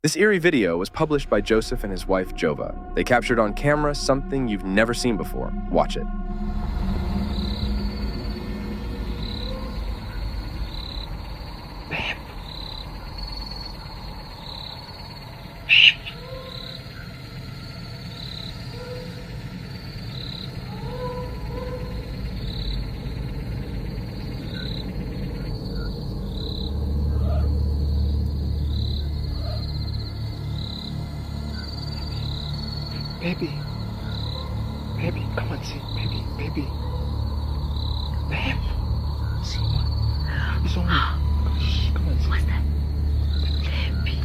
This eerie video was published by Joseph and his wife Jova. They captured on camera something you've never seen before. Watch it. Baby. Baby, come on, see. Baby. Babe. See what? It's only. Shh, come on, see. What's that? Baby.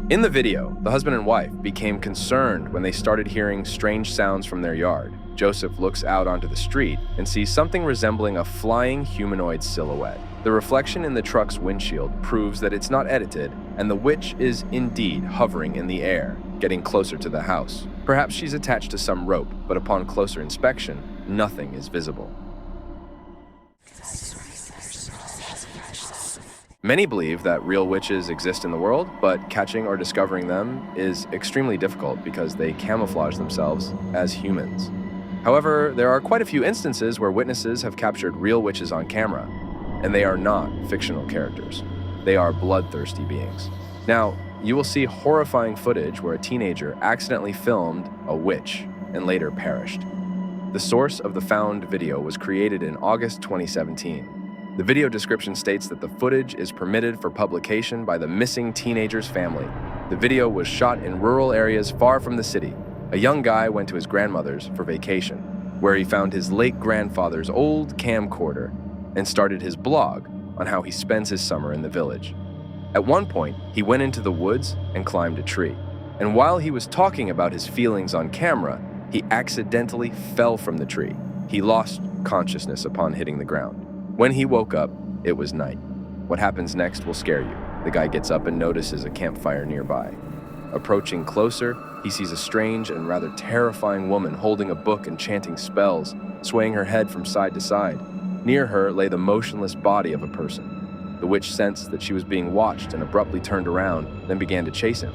In the video, the husband and wife became concerned when they started hearing strange sounds from their yard. Joseph looks out onto the street and sees something resembling a flying humanoid silhouette. The reflection in the truck's windshield proves that it's not edited, and the witch is indeed hovering in the air, getting closer to the house. Perhaps she's attached to some rope, but upon closer inspection, nothing is visible. Many believe that real witches exist in the world, but catching or discovering them is extremely difficult because they camouflage themselves as humans. However, there are quite a few instances where witnesses have captured real witches on camera, and they are not fictional characters. They are bloodthirsty beings. Now, you will see horrifying footage where a teenager accidentally filmed a witch and later perished. The source of the found video was created in August 2017. The video description states that the footage is permitted for publication by the missing teenager's family. The video was shot in rural areas far from the city. A young guy went to his grandmother's for vacation, where he found his late grandfather's old camcorder and started his blog on how he spends his summer in the village. At one point, he went into the woods and climbed a tree. And while he was talking about his feelings on camera, he accidentally fell from the tree. He lost consciousness upon hitting the ground. When he woke up, it was night. What happens next will scare you. The guy gets up and notices a campfire nearby. Approaching closer, he sees a strange and rather terrifying woman holding a book and chanting spells, swaying her head from side to side. Near her lay the motionless body of a person. The witch sensed that she was being watched and abruptly turned around, then began to chase him.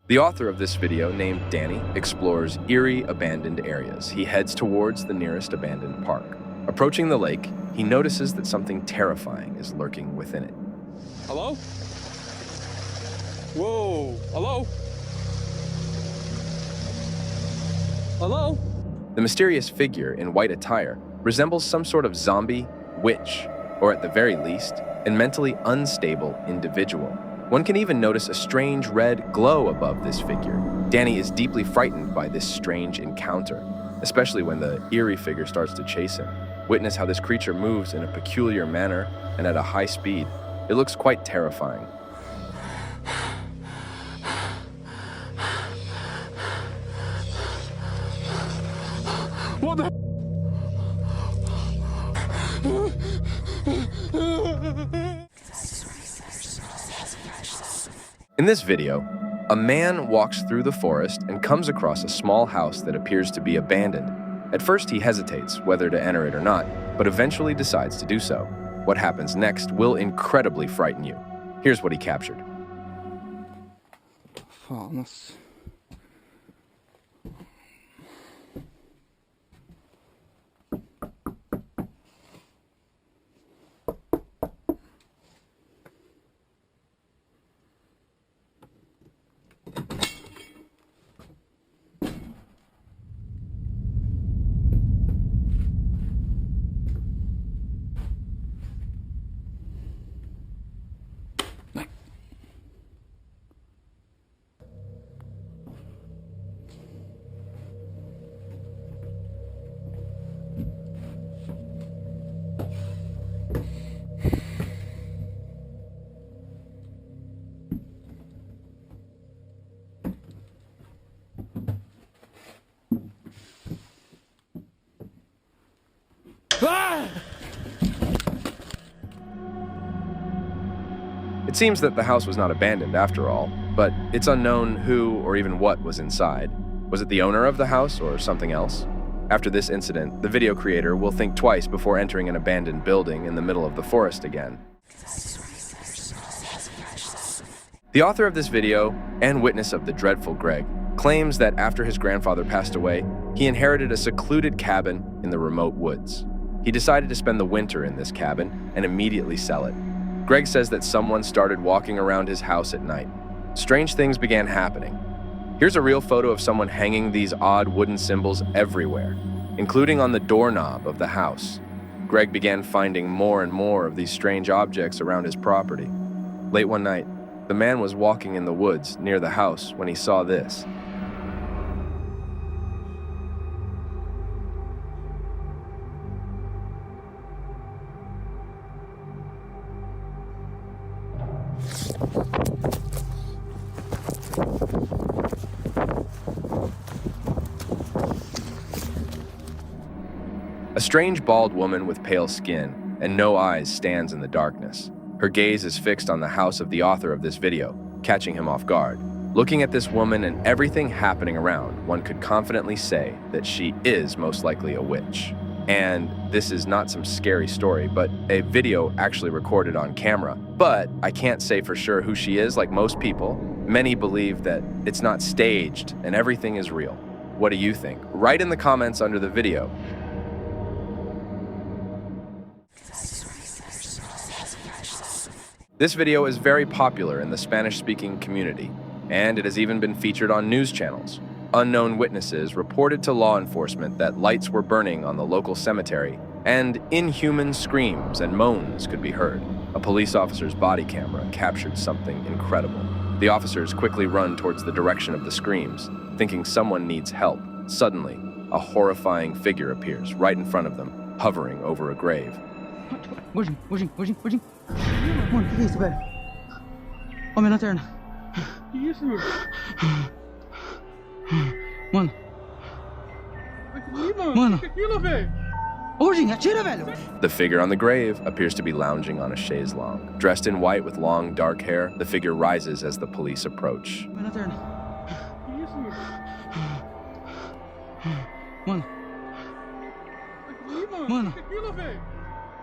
The author of this video, named Danny, explores eerie abandoned areas. He heads towards the nearest abandoned park. Approaching the lake, he notices that something terrifying is lurking within it. Hello? Whoa, hello? Hello? The mysterious figure in white attire resembles some sort of zombie, witch, or at the very least, a mentally unstable individual. One can even notice a strange red glow above this figure. Danny is deeply frightened by this strange encounter, especially when the eerie figure starts to chase him. Witness how this creature moves in a peculiar manner and at a high speed. It looks quite terrifying. What the? In this video, a man walks through the forest and comes across a small house that appears to be abandoned. At first, he hesitates whether to enter it or not, but eventually decides to do so. What happens next will incredibly frighten you. Here's what he captured. Fan ass. seems that the house was not abandoned after all, but it's unknown who or even what was inside. Was it the owner of the house or something else? After this incident, the video creator will think twice before entering an abandoned building in the middle of the forest again. The author of this video, and witness of the dreadful Greg, claims that after his grandfather passed away, he inherited a secluded cabin in the remote woods. He decided to spend the winter in this cabin and immediately sell it. Greg says that someone started walking around his house at night. Strange things began happening. Here's a real photo of someone hanging these odd wooden symbols everywhere, including on the doorknob of the house. Greg began finding more and more of these strange objects around his property. Late one night, the man was walking in the woods near the house when he saw this. A strange bald woman with pale skin and no eyes stands in the darkness. Her gaze is fixed on the house of the author of this video, catching him off guard. Looking at this woman and everything happening around, one could confidently say that she is most likely a witch. And this is not some scary story, but a video actually recorded on camera. But I can't say for sure who she is like most people. Many believe that it's not staged and everything is real. What do you think? Write in the comments under the video. This video is very popular in the Spanish-speaking community, and it has even been featured on news channels. Unknown witnesses reported to law enforcement that lights were burning on the local cemetery, and inhuman screams and moans could be heard. A police officer's body camera captured something incredible. The officers quickly run towards the direction of the screams, thinking someone needs help. Suddenly, a horrifying figure appears right in front of them, hovering over a grave. Gordinho. Mano, o que é isso, velho? Ó, minha lanterna. Que isso, meu? Mano. Aqui, mano. Mano. Que é aquilo, velho? Ô, Gordinho, atira, velho. The figure on the grave appears to be lounging on a chaise longue. Dressed in white with long, dark hair, the figure rises as the police approach. Minha lanterna. Que isso, meu? Mano. Aqui, mano. Mano. Que é aquilo, velho?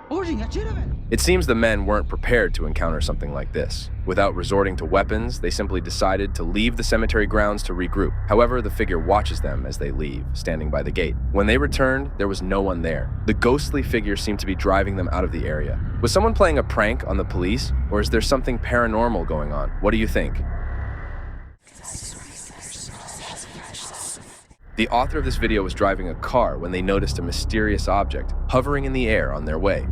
Ô, Gordinho, atira, velho. It seems the men weren't prepared to encounter something like this. Without resorting to weapons, they simply decided to leave the cemetery grounds to regroup. However, the figure watches them as they leave, standing by the gate. When they returned, there was no one there. The ghostly figure seemed to be driving them out of the area. Was someone playing a prank on the police, or is there something paranormal going on? What do you think? The author of this video was driving a car when they noticed a mysterious object hovering in the air on their way.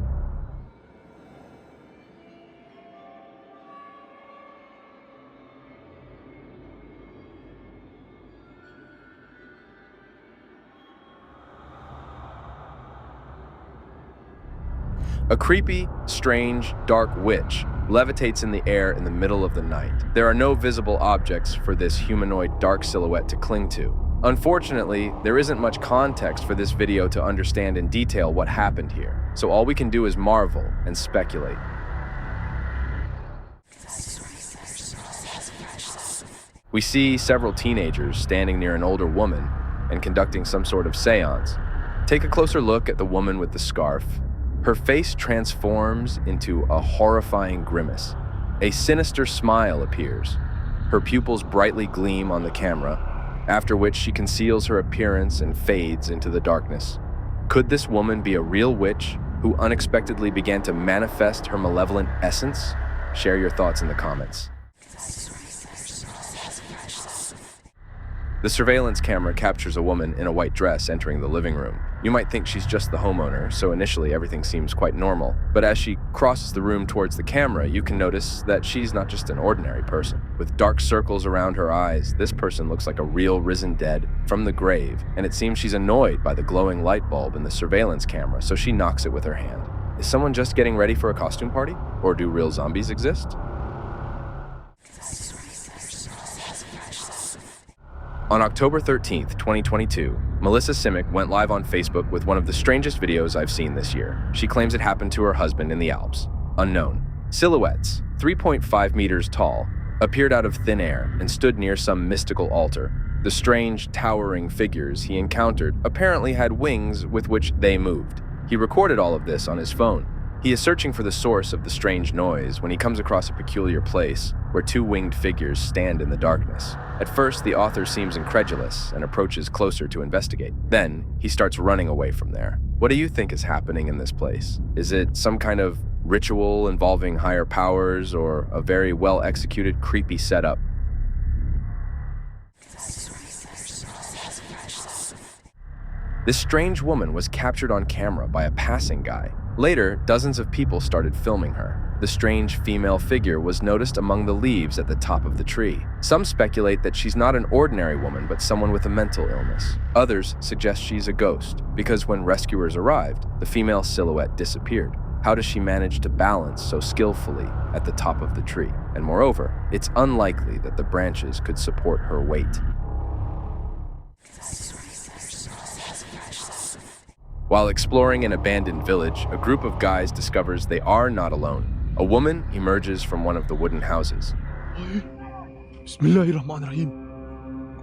A creepy, strange, dark witch levitates in the air in the middle of the night. There are no visible objects for this humanoid dark silhouette to cling to. Unfortunately, there isn't much context for this video to understand in detail what happened here, so all we can do is marvel and speculate. We see several teenagers standing near an older woman and conducting some sort of seance. Take a closer look at the woman with the scarf. Her face transforms into a horrifying grimace. A sinister smile appears. Her pupils brightly gleam on the camera, after which she conceals her appearance and fades into the darkness. Could this woman be a real witch who unexpectedly began to manifest her malevolent essence? Share your thoughts in the comments. The surveillance camera captures a woman in a white dress entering the living room. You might think she's just the homeowner, so initially everything seems quite normal. But as she crosses the room towards the camera, you can notice that she's not just an ordinary person. With dark circles around her eyes, this person looks like a real risen dead from the grave, and it seems she's annoyed by the glowing light bulb in the surveillance camera, so she knocks it with her hand. Is someone just getting ready for a costume party? Or do real zombies exist? On October 13th, 2022, Melissa Simic went live on Facebook with one of the strangest videos I've seen this year. She claims it happened to her husband in the Alps. Unknown. Silhouettes, 3.5 meters tall, appeared out of thin air and stood near some mystical altar. The strange, towering figures he encountered apparently had wings with which they moved. He recorded all of this on his phone. He is searching for the source of the strange noise when he comes across a peculiar place where two winged figures stand in the darkness. At first, the author seems incredulous and approaches closer to investigate. Then, he starts running away from there. What do you think is happening in this place? Is it some kind of ritual involving higher powers or a very well-executed creepy setup? This strange woman was captured on camera by a passing guy. Later, dozens of people started filming her. The strange female figure was noticed among the leaves at the top of the tree. Some speculate that she's not an ordinary woman, but someone with a mental illness. Others suggest she's a ghost, because when rescuers arrived, the female silhouette disappeared. How does she manage to balance so skillfully at the top of the tree? And moreover, it's unlikely that the branches could support her weight. While exploring an abandoned village, a group of guys discovers they are not alone. A woman emerges from one of the wooden houses. Bismillahirrahmanirrahim.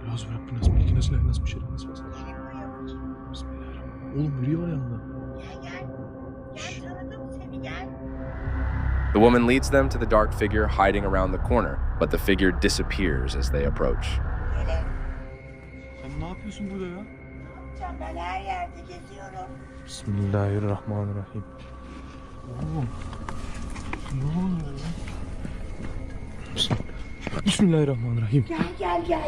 Biraz bırak bu nasıl bilgi nasıl bir şey nasıl basın. Bismillahirrahmanirrahim. Oğlum biri var yanında. The woman leads them to the dark figure hiding around the corner, but the figure disappears as they approach. Sen ne yapıyorsun burada ya? Ben her yerde geziyorum. Bismillahirrahmanirrahim. Oğlum. Ne oluyor ya? Bismillahirrahmanirrahim. Gel.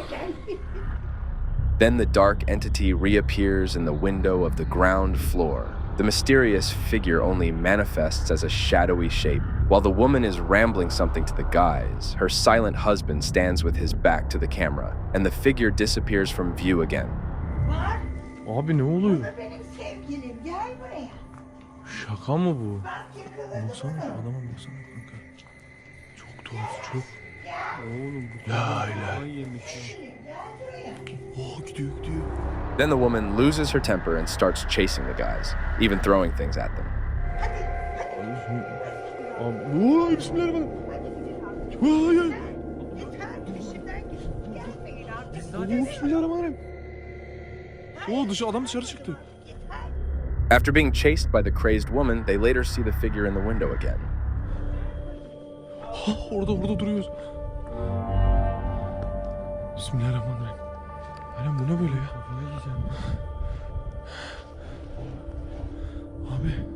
Then the dark entity reappears in the window of the ground floor. The mysterious figure only manifests as a shadowy shape. While the woman is rambling something to the guys, her silent husband stands with his back to the camera, and the figure disappears from view again. Var. Abi ne oluyor? Bu da benim sevgilim. Gel buraya. Şaka mı bu? Bak yakaladın Baksana mı? adama baksana kanka. Çok tuhaf çok. Oğlum bu La kadar ilahe. kafayı yemiş ya. Gel buraya. Oh gidiyor. Then the woman loses her temper and starts chasing the guys, even throwing things at them. Abi ooo bismillahirrahmanirrahim. Vay. Yeter peşimden git. Gelmeyin artık. Oo bismillahirrahmanirrahim. Oo adam dışarı çıktı. After being chased by the crazed woman, they later see the figure in the window again. Ha orada duruyoruz. Bismillahirrahmanirrahim. Alem bu ne böyle ya? Kafayı yiyeceğim. Abi.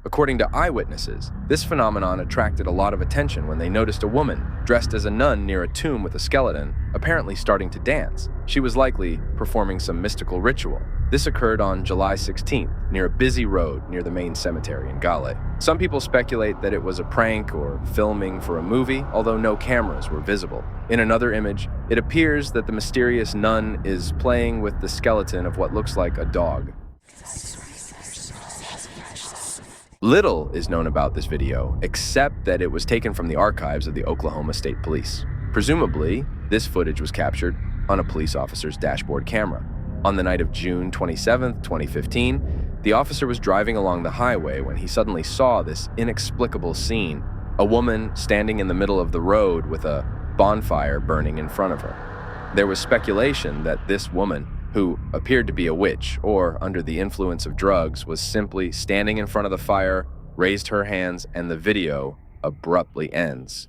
According to eyewitnesses, this phenomenon attracted a lot of attention when they noticed a woman dressed as a nun near a tomb with a skeleton, apparently starting to dance. She was likely performing some mystical ritual. This occurred on July 16th, near a busy road near the main cemetery in Gale. Some people speculate that it was a prank or filming for a movie, although no cameras were visible. In another image, it appears that the mysterious nun is playing with the skeleton of what looks like a dog. Little is known about this video, except that it was taken from the archives of the Oklahoma State Police. Presumably, this footage was captured on a police officer's dashboard camera. On the night of June 27, 2015, the officer was driving along the highway when he suddenly saw this inexplicable scene, a woman standing in the middle of the road with a bonfire burning in front of her. There was speculation that this woman, who appeared to be a witch or under the influence of drugs, was simply standing in front of the fire, raised her hands, and the video abruptly ends.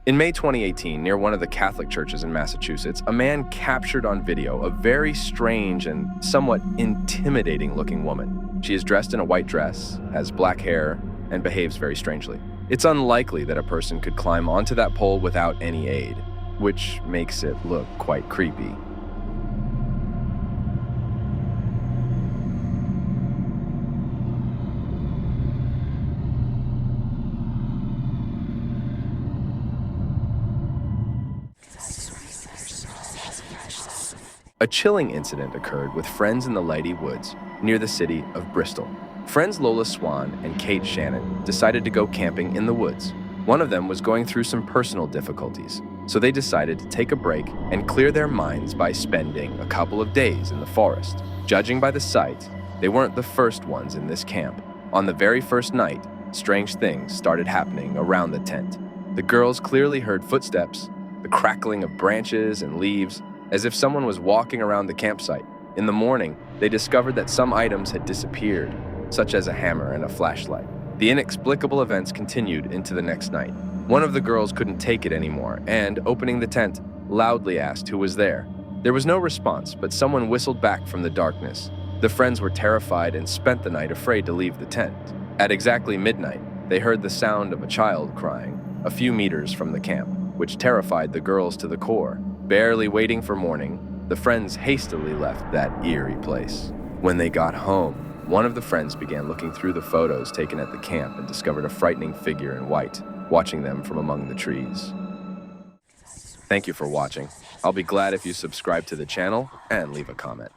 In May 2018, near one of the Catholic churches in Massachusetts, a man captured on video a very strange and somewhat intimidating-looking woman. She is dressed in a white dress, has black hair, and behaves very strangely. It's unlikely that a person could climb onto that pole without any aid, which makes it look quite creepy. A chilling incident occurred with friends in the Leidy Woods near the city of Bristol. Friends Lola Swan and Kate Shannon decided to go camping in the woods. One of them was going through some personal difficulties. So they decided to take a break and clear their minds by spending a couple of days in the forest. Judging by the site, they weren't the first ones in this camp. On the very first night, strange things started happening around the tent. The girls clearly heard footsteps, the crackling of branches and leaves, as if someone was walking around the campsite. In the morning, they discovered that some items had disappeared, such as a hammer and a flashlight. The inexplicable events continued into the next night. One of the girls couldn't take it anymore and, opening the tent, loudly asked who was there. There was no response, but someone whistled back from the darkness. The friends were terrified and spent the night afraid to leave the tent. At exactly midnight, they heard the sound of a child crying a few meters from the camp, which terrified the girls to the core. Barely waiting for morning, the friends hastily left that eerie place. When they got home, one of the friends began looking through the photos taken at the camp and discovered a frightening figure in white, watching them from among the trees. Thank you for watching. I'll be glad if you subscribe to the channel and leave a comment.